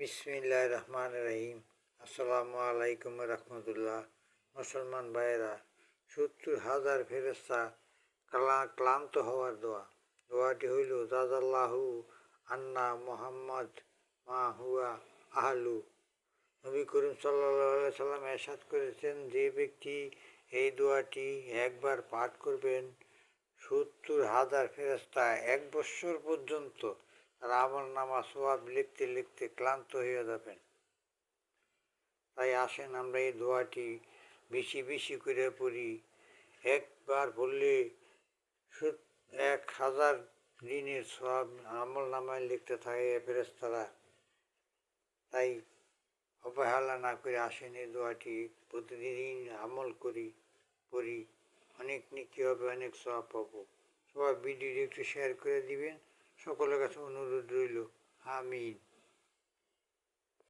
বিসমিল্লাহ রহমান রহিম। আসসালামু আলাইকুম রহমতুল্লাহ। মুসলমান ভাইয়েরা, 70,000 ফেরেশতা ক্লান্ত হওয়ার দোয়া। দোয়াটি হইল জাযাল্লাহু আন্না মুহাম্মদ মা হুয়া আহলু। নবী করিম সাল্লাল্লাহু আলাইহি সাল্লাম ইরশাদ করেছেন, যে ব্যক্তি এই দোয়াটি একবার পাঠ করবেন, 70,000 ফেরেশতা 1 বৎসর পর্যন্ত তার আমলনামা সওয়াব লিখতে লিখতে ক্লান্ত হয়ে যাবেন। তাই আসেন আমরা এই দোয়াটি বেশি বেশি করে পড়ি। একবার বললে 1,000 দিনের সওয়াব আমলনামায় লিখতে থাকে ফেরেশতারা। তাই অবহেলা না করে আসেন এই দোয়াটি প্রতিদিন আমল পড়ি। অনেক নেকি হবে, অনেক সওয়াব পাবো। সবাই ভিডিওটি একটু শেয়ার করে দিবেন। সকলের কাছে অনুরোধ রইল। আমিন।